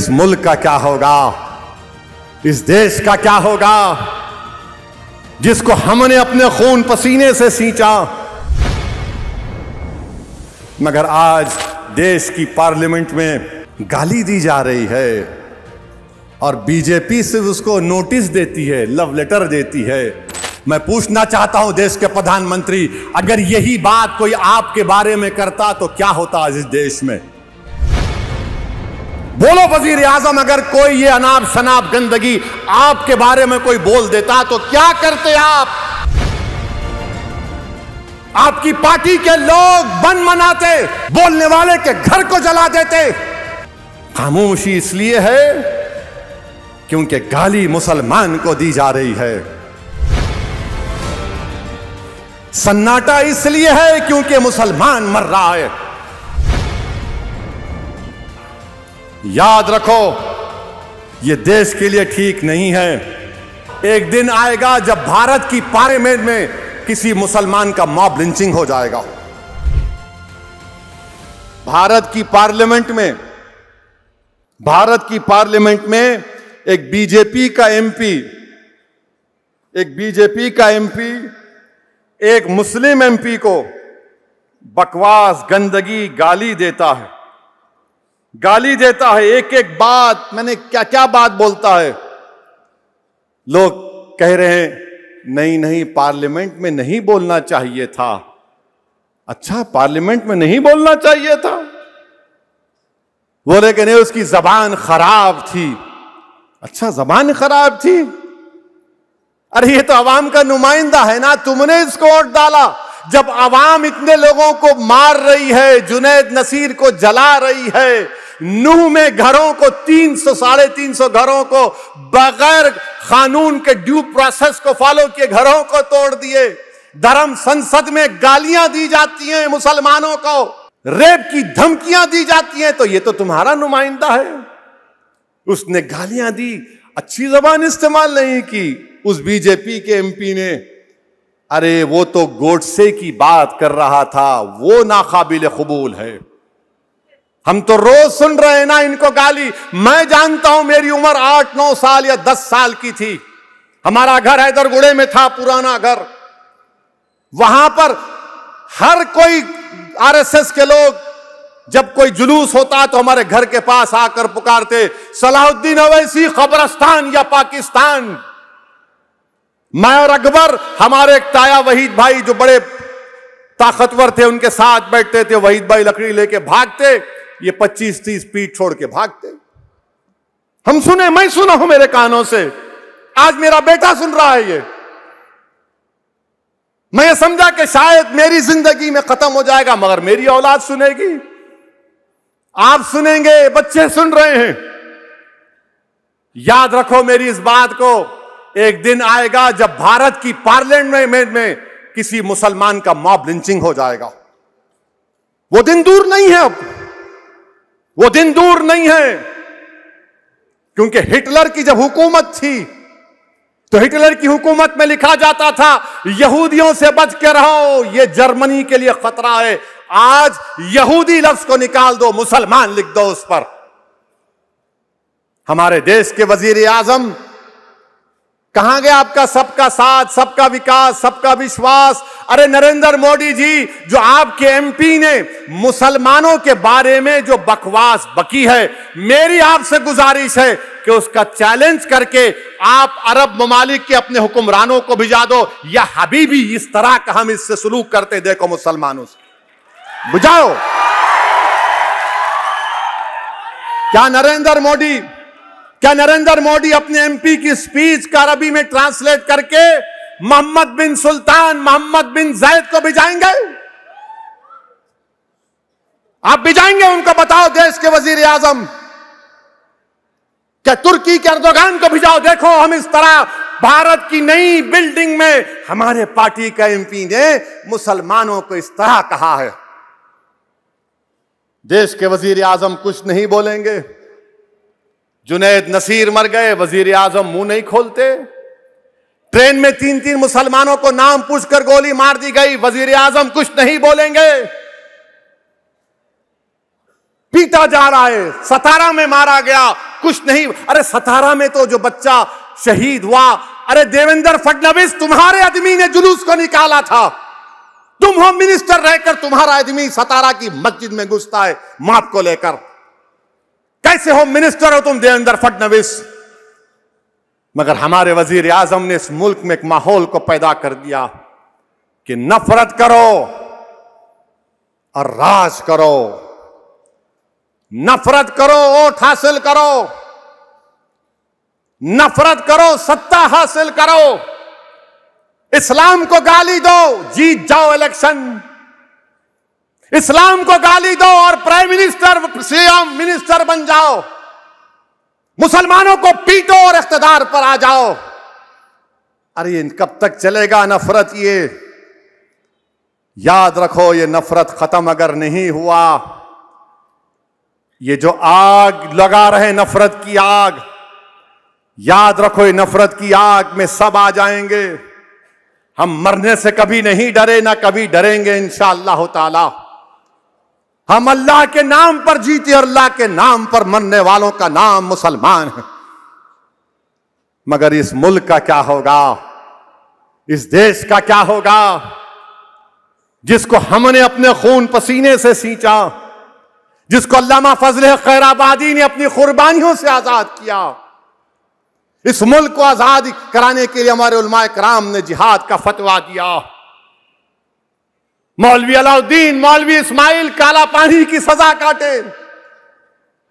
इस मुल्क का क्या होगा, इस देश का क्या होगा जिसको हमने अपने खून पसीने से सींचा। मगर आज देश की पार्लियामेंट में गाली दी जा रही है और बीजेपी सिर्फ उसको नोटिस देती है, लव लेटर देती है। मैं पूछना चाहता हूं देश के प्रधानमंत्री, अगर यही बात कोई आपके बारे में करता तो क्या होता आज इस देश में? बोलो वजीर आजम, अगर कोई ये अनाप शनाप गंदगी आपके बारे में कोई बोल देता तो क्या करते आप? आपकी पार्टी के लोग बंद मनाते, बोलने वाले के घर को जला देते। खामोशी इसलिए है क्योंकि गाली मुसलमान को दी जा रही है। सन्नाटा इसलिए है क्योंकि मुसलमान मर रहा है। याद रखो, यह देश के लिए ठीक नहीं है। एक दिन आएगा जब भारत की पार्लियामेंट में किसी मुसलमान का मॉब लिंचिंग हो जाएगा। भारत की पार्लियामेंट में एक बीजेपी का एमपी एक मुस्लिम एमपी को बकवास, गंदगी, गाली देता है। एक एक बात, मैंने क्या क्या बात बोलता है। लोग कह रहे हैं नहीं पार्लियामेंट में नहीं बोलना चाहिए था। अच्छा, पार्लियामेंट में नहीं बोलना चाहिए था? बोले कि नहीं, उसकी जबान खराब थी। अच्छा, जबान खराब थी? अरे ये तो अवाम का नुमाइंदा है ना, तुमने इसको वोट डाला। जब अवाम इतने लोगों को मार रही है, जुनैद नसीर को जला रही है, नूह में घरों को 300-350 घरों को बगैर कानून के ड्यू प्रोसेस को फॉलो किए घरों को तोड़ दिए, धर्म संसद में गालियां दी जाती हैं मुसलमानों को, रेप की धमकियां दी जाती हैं, तो ये तो तुम्हारा नुमाइंदा है। उसने गालियां दी, अच्छी जबान इस्तेमाल नहीं की। उस बीजेपी के एमपी ने, अरे वो तो गोडसे की बात कर रहा था, वो नाकाबिल कबूल है। हम तो रोज सुन रहे हैं ना इनको गाली। मैं जानता हूं, मेरी उम्र 8-9 साल या 10 साल की थी। हमारा घर हैदरगुड़े में था, पुराना घर। वहां पर हर कोई आरएसएस के लोग, जब कोई जुलूस होता तो हमारे घर के पास आकर पुकारते, सलाहुद्दीन अवैसी कब्रिस्तान या पाकिस्तान। मैं और अकबर, हमारे एक ताया वहीद भाई जो बड़े ताकतवर थे, उनके साथ बैठते थे। वहीद भाई लकड़ी लेके भागते, ये 25-30 फीट छोड़ के भागते। हम सुने, मैं सुना हूं मेरे कानों से, आज मेरा बेटा सुन रहा है ये। मैं ये समझा कि शायद मेरी जिंदगी में खत्म हो जाएगा, मगर मेरी औलाद सुनेगी, आप सुनेंगे, बच्चे सुन रहे हैं। याद रखो मेरी इस बात को, एक दिन आएगा जब भारत की पार्लियामेंट में किसी मुसलमान का मॉब लिंचिंग हो जाएगा। वो दिन दूर नहीं है, अब वो दिन दूर नहीं है। क्योंकि हिटलर की जब हुकूमत थी तो हिटलर की हुकूमत में लिखा जाता था, यहूदियों से बच के रहो, ये जर्मनी के लिए खतरा है। आज यहूदी लफ्ज को निकाल दो, मुसलमान लिख दो उस पर। हमारे देश के वजीर आजम, कहां गया आपका सबका साथ, सबका विकास, सबका विश्वास? अरे नरेंद्र मोदी जी, जो आपके एमपी ने मुसलमानों के बारे में जो बकवास बकी है, मेरी आपसे गुजारिश है कि उसका चैलेंज करके आप अरब ममालिक के अपने हुक्मरानों को भिजा दो, या हबीबी इस तरह का हम इससे सलूक करते देखो मुसलमानों से, बुझाओ। क्या नरेंद्र मोदी अपने एमपी की स्पीच का अरबी में ट्रांसलेट करके मोहम्मद बिन सुल्तान, मोहम्मद बिन जैद को भिजाएंगे? आप भिजाएंगे उनको? बताओ देश के वजीर आजम। क्या तुर्की के एर्दोगान को भिजाओ? देखो हम इस तरह भारत की नई बिल्डिंग में हमारे पार्टी का एमपी ने मुसलमानों को इस तरह कहा है। देश के वजीर आजम कुछ नहीं बोलेंगे। जुनैद नसीर मर गए, वजीर आजम मुंह नहीं खोलते। ट्रेन में 3-3 मुसलमानों को नाम पूछकर गोली मार दी गई, वजीर आजम कुछ नहीं बोलेंगे। पीटा जा रहा है, 17 में मारा गया, कुछ नहीं। अरे 17 में तो जो बच्चा शहीद हुआ, अरे देवेंद्र फडणवीस तुम्हारे आदमी ने जुलूस को निकाला था। तुम होम मिनिस्टर रहकर तुम्हारा आदमी 17 की मस्जिद में घुसता है माप को लेकर। कैसे होम मिनिस्टर हो तुम देवेंद्र फडणवीस? मगर हमारे वजीर आजम ने इस मुल्क में एक माहौल को पैदा कर दिया कि नफरत करो और राज करो, नफरत करो वोट हासिल करो, नफरत करो सत्ता हासिल करो, इस्लाम को गाली दो, जीत जाओ इलेक्शन, इस्लाम को गाली दो और प्राइम मिनिस्टर सीएम मिनिस्टर बन जाओ, मुसलमानों को पीटो और इख्तिदार पर आ जाओ। अरे कब तक चलेगा नफरत? ये याद रखो, ये नफरत खत्म अगर नहीं हुआ, ये जो आग लगा रहे नफरत की आग, याद रखो ये नफरत की आग में सब आ जाएंगे। हम मरने से कभी नहीं डरे, ना कभी डरेंगे इंशाअल्लाह ताला। हम अल्लाह के नाम पर जीते और अल्लाह के नाम पर मरने वालों का नाम मुसलमान है। मगर इस मुल्क का क्या होगा, इस देश का क्या होगा जिसको हमने अपने खून पसीने से सींचा, जिसको अल्लामा फजल खैराबादी ने अपनी कुर्बानियों से आजाद किया। इस मुल्क को आजाद कराने के लिए हमारे उलमाए कराम ने जिहाद का फतवा दिया। मौलवी अलाउद्दीन, मौलवी इस्माइल काला पानी की सजा काटे,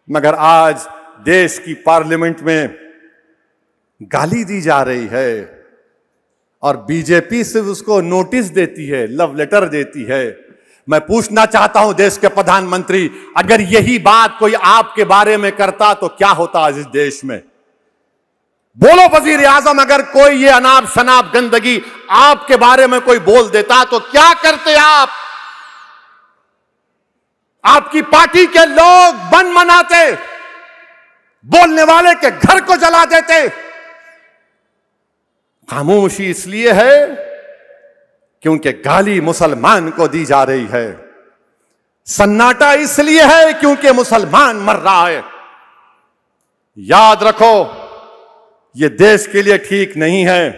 मगर आज देश की पार्लियामेंट में गाली दी जा रही है और बीजेपी सिर्फ उसको नोटिस देती है, लव लेटर देती है। मैं पूछना चाहता हूं देश के प्रधानमंत्री, अगर यही बात कोई आपके बारे में करता तो क्या होता आज इस देश में? बोलो वजीर आजम, अगर कोई ये अनाप शनाप गंदगी आपके बारे में कोई बोल देता तो क्या करते आप? आपकी पार्टी के लोग बन मनाते, बोलने वाले के घर को जला देते। खामोशी इसलिए है क्योंकि गाली मुसलमान को दी जा रही है, सन्नाटा इसलिए है क्योंकि मुसलमान मर रहा है। याद रखो, ये देश के लिए ठीक नहीं है।